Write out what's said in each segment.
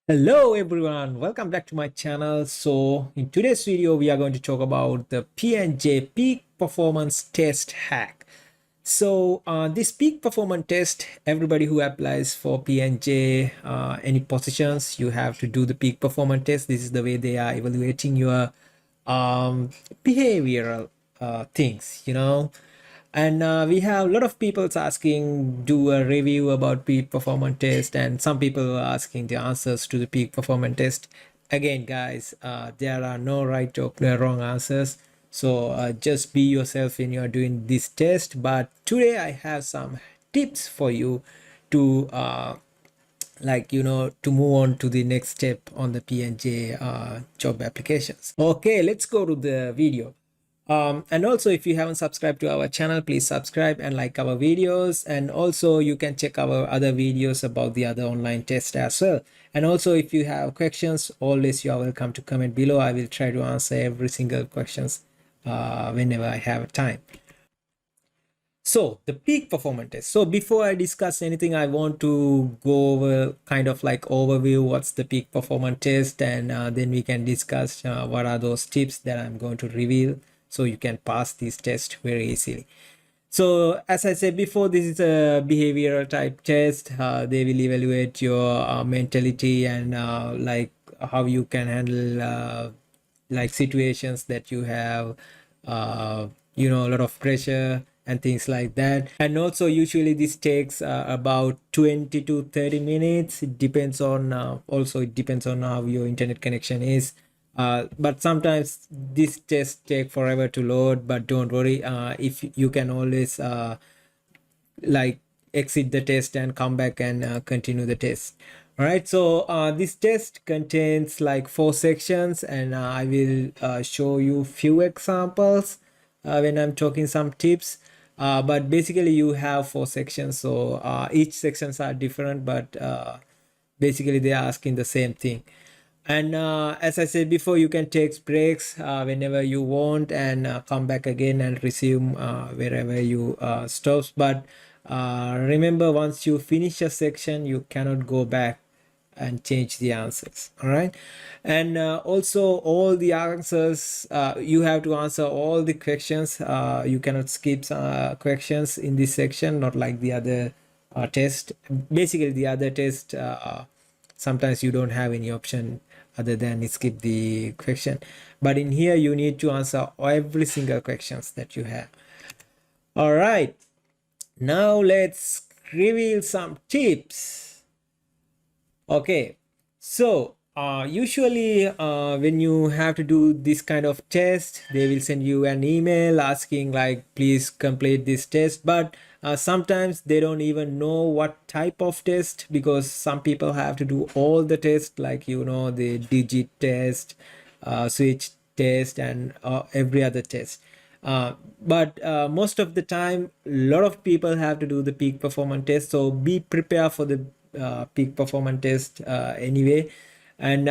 Hello everyone, welcome back to my channel. So in today's video we are going to talk about the P&G peak performance test hack. So this peak performance test, everybody who applies for P&G any positions, you have to do the peak performance test. This is the way they are evaluating your behavioral things. And we have a lot of people asking do a review about peak performance test, and some people are asking the answers to the peak performance test. Again guys, there are no right or wrong answers, so just be yourself when you're doing this test. But today I have some tips for you to to move on to the next step on the P&G job applications. Okay, let's go to the video. And also, if you haven't subscribed to our channel, please subscribe and like our videos. And also you can check our other videos about the other online tests as well. And also, if you have questions, always you are welcome to comment below. I will try to answer every single questions whenever I have time. So the peak performance test. So before I discuss anything, I want to go over kind of like overview what's the peak performance test, and then we can discuss what are those tips that I'm going to reveal so you can pass this test very easily. So as I said before, this is a behavioral type test. They will evaluate your mentality and like how you can handle like situations that you have a lot of pressure and things like that. And also usually this takes about 20 to 30 minutes. It depends on how your internet connection is. But sometimes this test take forever to load, but don't worry, if you can always like exit the test and come back and continue the test. All right, so this test contains like 4 sections, and I will show you few examples when I'm talking some tips. But basically you have 4 sections, so each sections are different, but basically they are asking the same thing. And as I said before, you can take breaks whenever you want, and come back again and resume wherever you stops. But remember, once you finish a section, you cannot go back and change the answers. All right. And also all the answers, you have to answer all the questions. You cannot skip questions in this section, not like the other test. Basically the other test, sometimes you don't have any option other than skip the question, but in here you need to answer every single questions that you have. All right, now let's reveal some tips. Okay, so usually when you have to do this kind of test, they will send you an email asking like please complete this test. But sometimes they don't even know what type of test, because some people have to do all the tests, like the digit test, switch test, and every other test. But most of the time a lot of people have to do the peak performance test, so be prepared for the peak performance test anyway. And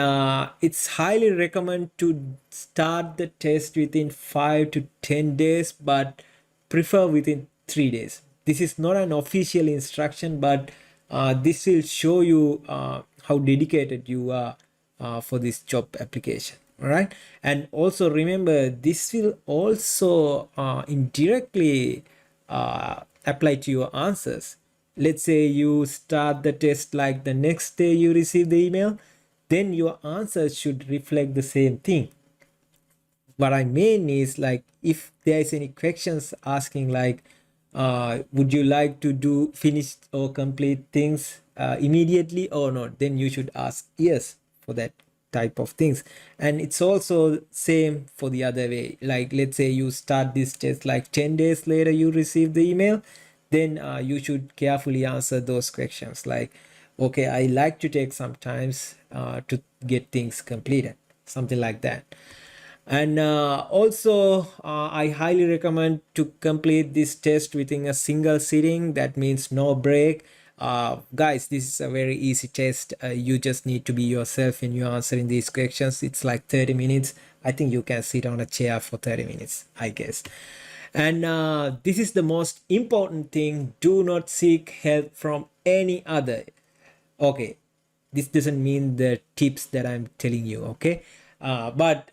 it's highly recommend to start the test within 5 to 10 days, but prefer within 3 days. This is not an official instruction, but this will show you how dedicated you are for this job application. All right. And also remember, this will also indirectly apply to your answers. Let's say you start the test like the next day you receive the email, then your answers should reflect the same thing. What I mean is, like, if there is any questions asking like would you like to do finish or complete things immediately or not, then you should ask yes for that type of things. And it's also same for the other way. Like, let's say you start this test like 10 days later you receive the email, then you should carefully answer those questions like, okay, I like to take some times to get things completed, something like that. And also I highly recommend to complete this test within a single sitting. That means no break. Guys, this is a very easy test. You just need to be yourself when you're answering these questions. It's like 30 minutes. I think you can sit on a chair for 30 minutes, I guess. And this is the most important thing: do not seek help from any other. Okay, this doesn't mean the tips that I'm telling you, okay? But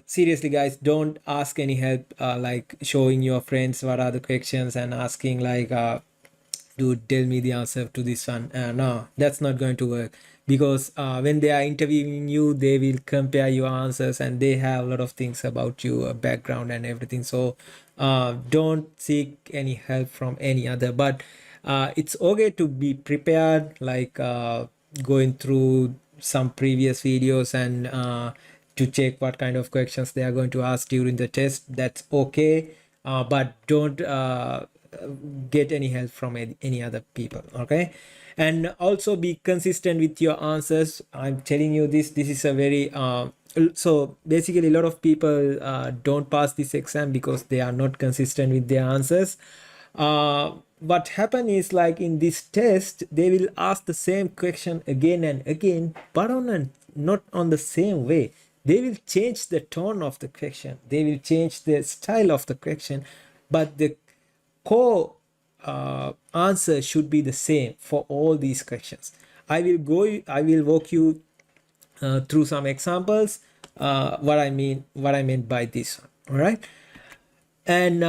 seriously guys, don't ask any help like showing your friends what are the questions and asking like to tell me the answer to this one. No, that's not going to work, because when they are interviewing you, they will compare your answers and they have a lot of things about you, background and everything. So don't seek any help from any other. But it's okay to be prepared, like going through some previous videos and to check what kind of questions they are going to ask during the test. That's okay, but don't get any help from any other people, okay? And also be consistent with your answers. I'm telling you this is a very so basically a lot of people don't pass this exam because they are not consistent with their answers. What happen is, like in this test, they will ask the same question again and again, but not on the same way. They will change the tone of the question, they will change the style of the question, but the core answer should be the same for all these questions. I will walk you through some examples what I meant by this one. All right. And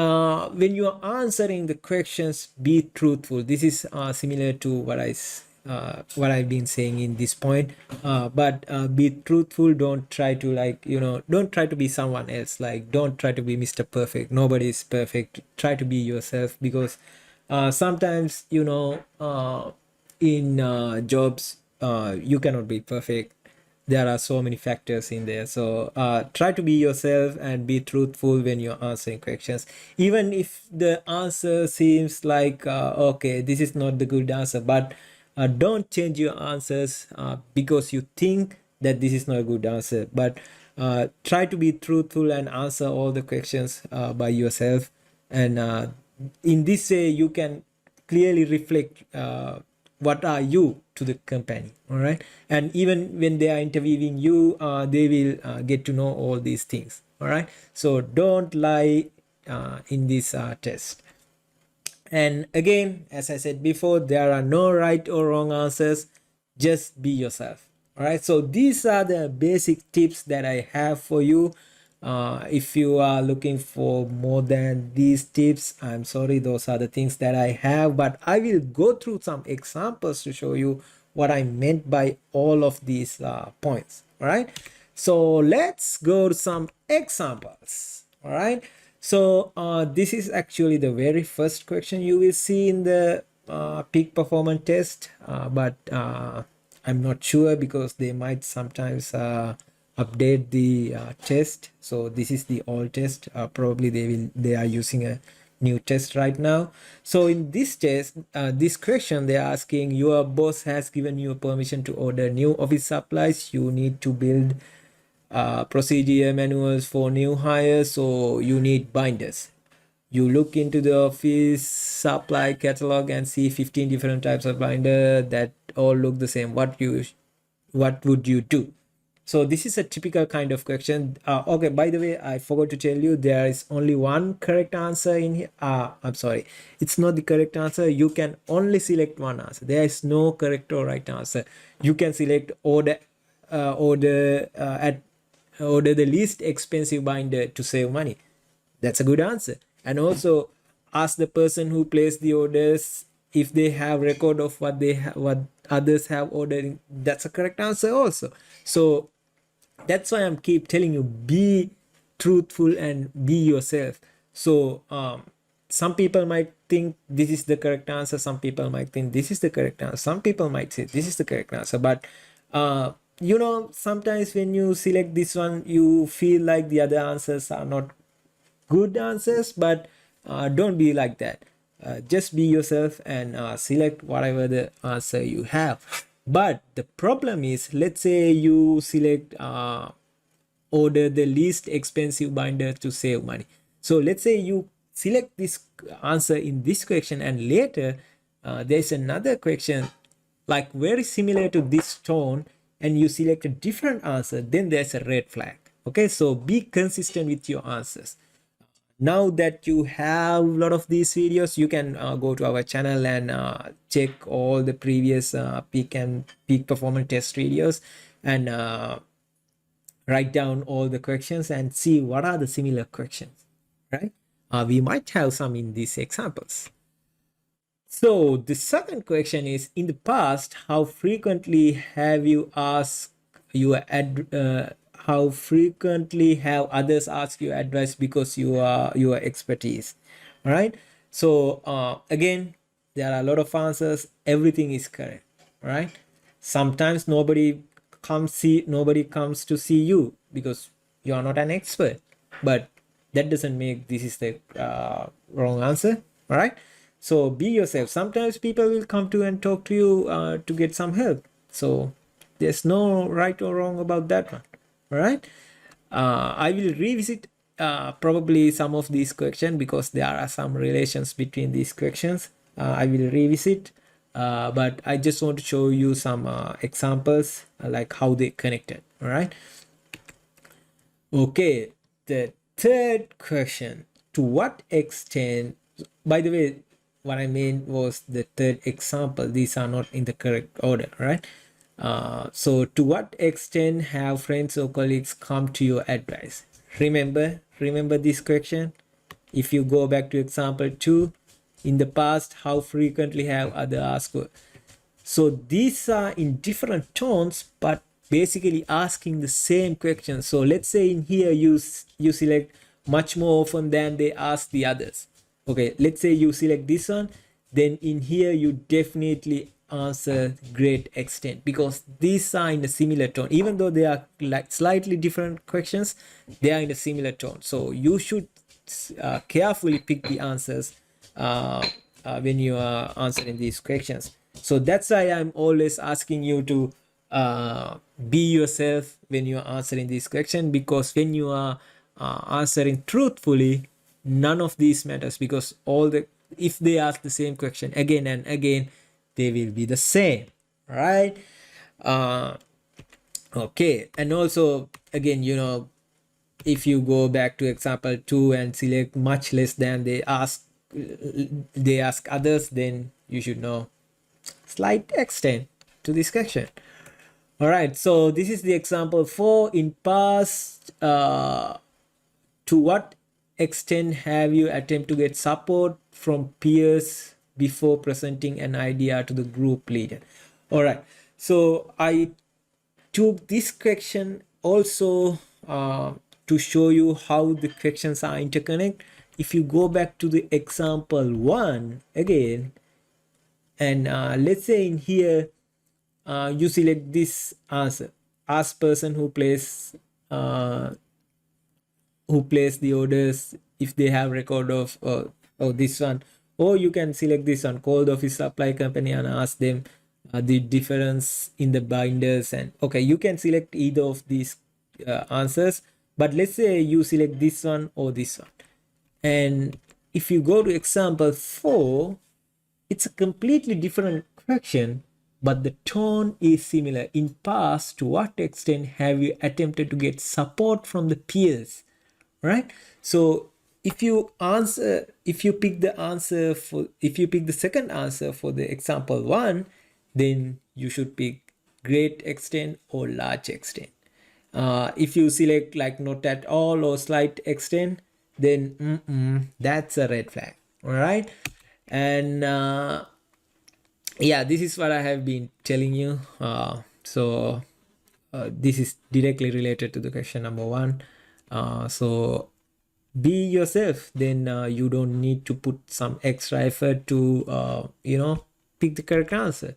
when you are answering the questions, be truthful. This is similar to what I've been saying in this point, but be truthful. Don't try to, like, don't try to be someone else. Like, don't try to be Mr. Perfect. Nobody is perfect. Try to be yourself, because sometimes in jobs you cannot be perfect. There are so many factors in there. So try to be yourself and be truthful when you're answering questions, even if the answer seems like okay, this is not the good answer. But don't change your answers because you think that this is not a good answer. But try to be truthful and answer all the questions by yourself. And in this way you can clearly reflect what are you to the company. All right. And even when they are interviewing you, they will get to know all these things. All right. So don't lie in this test. And again, as I said before, there are no right or wrong answers. Just be yourself. All right. So these are the basic tips that I have for you. If you are looking for more than these tips, I'm sorry, those are the things that I have, but I will go through some examples to show you what I meant by all of these points. All right. So let's go to some examples. All right. So this is actually the very first question you will see in the peak performance test, but I'm not sure, because they might sometimes update the test. So this is the old test. Probably they are using a new test right now. So in this test, this question, they're asking, your boss has given you permission to order new office supplies. You need to build procedure manuals for new hires, so you need binders. You look into the office supply catalog and see 15 different types of binder that all look the same. What would you do? So this is a typical kind of question. Okay, by the way, I forgot to tell you, there is only one correct answer in here. I'm sorry, it's not the correct answer. You can only select one answer. There is no correct or right answer. You can select order the least expensive binder to save money. That's a good answer. And also ask the person who placed the orders if they have record of what others have ordered. That's a correct answer also. So that's why I'm keep telling you, be truthful and be yourself. So some people might think this is the correct answer, some people might think this is the correct answer, some people might say this is the correct answer. But sometimes when you select this one, you feel like the other answers are not good answers. But don't be like that. Just be yourself and select whatever the answer you have. But the problem is, let's say you select order the least expensive binder to save money. So let's say you select this answer in this question, and later there's another question like very similar to this tone, and you select a different answer, then there's a red flag. Okay, so be consistent with your answers. Now that you have a lot of these videos, you can go to our channel and check all the previous peak performance test videos, and write down all the questions and see what are the similar questions, right? We might have some in these examples. So the second question is, in the past, how frequently have you asked how frequently have others asked you advice because you are your expertise? All right. So again, there are a lot of answers. Everything is correct. All right. Sometimes nobody comes to see you because you are not an expert, but that doesn't make this is the wrong answer. All right. So be yourself. Sometimes people will come to and talk to you to get some help. So there's no right or wrong about that one. All right. I will revisit probably some of these questions because there are some relations between these questions. I will revisit, but I just want to show you some examples like how they connected. All right. Okay, the third question. To what extent, by the way, what I mean was the third example. These are not in the correct order, right? So to what extent have friends or colleagues come to your advice? Remember this question. If you go back to example 2, in the past, how frequently have others asked? So these are in different tones, but basically asking the same question. So let's say in here you select much more often than they ask the others. Okay, let's say you select this one, then in here you definitely answer great extent, because these are in a similar tone. Even though they are like slightly different questions, they are in a similar tone. So you should carefully pick the answers when you are answering these questions. So that's why I'm always asking you to be yourself when you are answering this question, because when you are answering truthfully, none of these matters, because if they ask the same question again and again, they will be the same, right? uh, okay, and also again, if you go back to example 2 and select much less than they ask others, then you should know slight extent to this question. All right, so this is the example 4. In past, to what extent have you attempted to get support from peers before presenting an idea to the group leader? All right, so I took this question also to show you how the questions are interconnected. If you go back to the example 1 again, and let's say in here you select this answer, ask person uh, who place the orders if they have record of this one, or you can select this one, call the office supply company and ask them the difference in the binders. And okay, you can select either of these answers, but let's say you select this one or this one. And if you go to example 4, it's a completely different question, but the tone is similar. In past, to what extent have you attempted to get support from the peers? Right? So if you pick the second answer for the example 1, then you should pick great extent or large extent. If you select like not at all or slight extent, then that's a red flag. All right. And yeah, this is what I have been telling you. This is directly related to the question number 1. So be yourself, then you don't need to put some extra effort to pick the correct answer.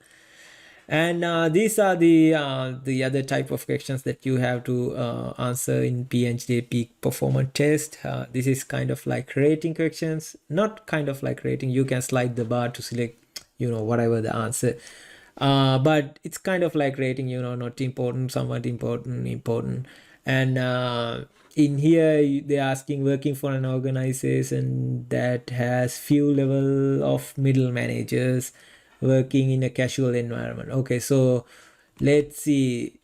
And these are the other type of questions that you have to answer in P&G peak performance test. This is kind of like rating questions, not kind of like rating. You can slide the bar to select whatever the answer, but it's kind of like rating, not important, somewhat important. And in here they're asking, working for an organization that has few level of middle managers, working in a casual environment. Okay, so let's see.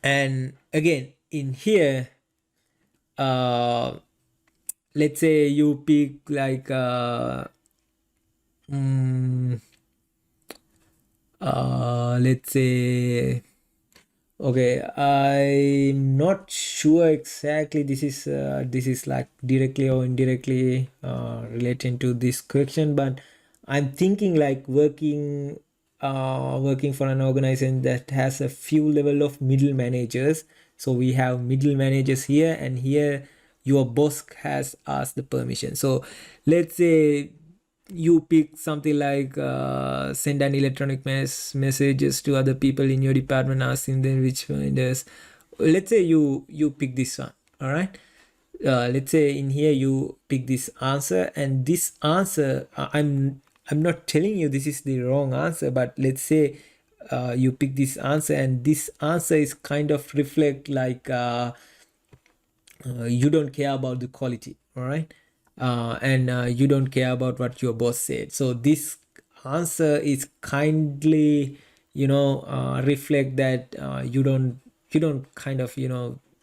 And again in here, let's say you pick like mm, let's say, okay, I'm not sure exactly this is like directly or indirectly relating to this question, but I'm thinking like working for an organization that has a few level of middle managers. So we have middle managers here, and here your boss has asked the permission. So let's say you pick something like send an electronic messages to other people in your department asking them which vendors. Let's say you pick this one. All right, let's say in here you pick this answer, and this answer, I'm not telling you this is the wrong answer, but let's say you pick this answer, and this answer is kind of reflect like you don't care about the quality. All right, and you don't care about what your boss said. So this answer is kindly, reflect that you don't kind of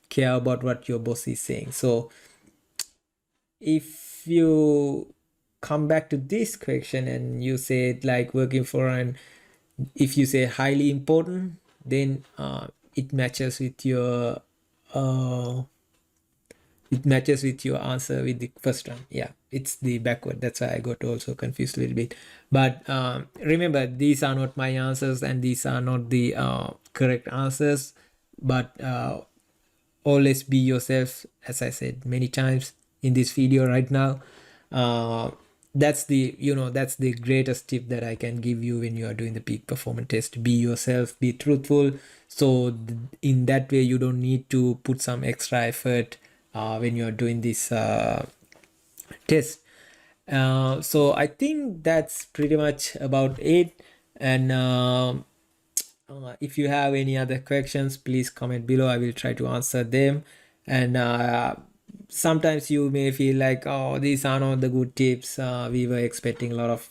care about what your boss is saying. So if you come back to this question and you say it like working for an, if you say highly important, then it matches with your uh, it matches with your answer with the first one. Yeah, it's the backward. That's why I got also confused a little bit. But remember, these are not my answers, and these are not the correct answers. But always be yourself, as I said many times in this video right now. uh, that's the that's the greatest tip that I can give you when you are doing the peak performance test. Be yourself, be truthful. So in that way you don't need to put some extra effort when you are doing this test. So I think that's pretty much about it. And if you have any other questions, please comment below. I will try to answer them. And sometimes you may feel like, oh, these are not the good tips. We were expecting a lot of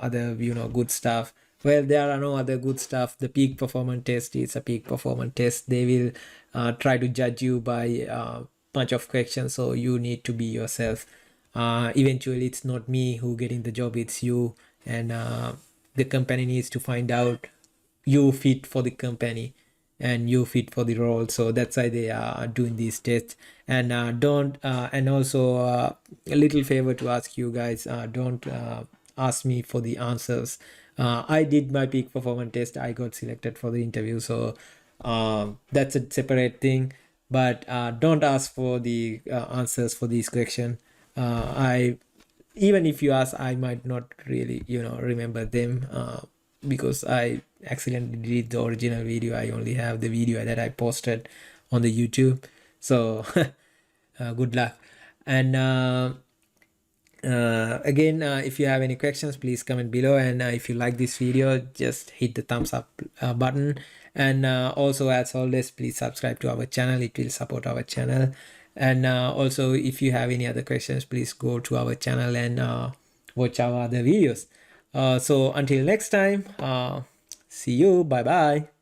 other good stuff. Well, there are no other good stuff. The peak performance test is a peak performance test. They will try to judge you by a bunch of questions, so you need to be yourself. Eventually it's not me who getting the job, it's you. And the company needs to find out you fit for the company and you fit for the role. So that's why they are doing these tests. And don't and also a little favor to ask you guys, don't ask me for the answers. I did my peak performance test, I got selected for the interview, so that's a separate thing. But don't ask for the answers for these questions. I Even if you ask, I might not really remember them, because I accidentally deleted the original video. I only have the video that I posted on the YouTube. So good luck. And again, if you have any questions, please comment below. And if you like this video, just hit the thumbs up button. And also, as always, please subscribe to our channel. It will support our channel. And also, if you have any other questions, please go to our channel and watch our other videos. So until next time, see you. Bye bye.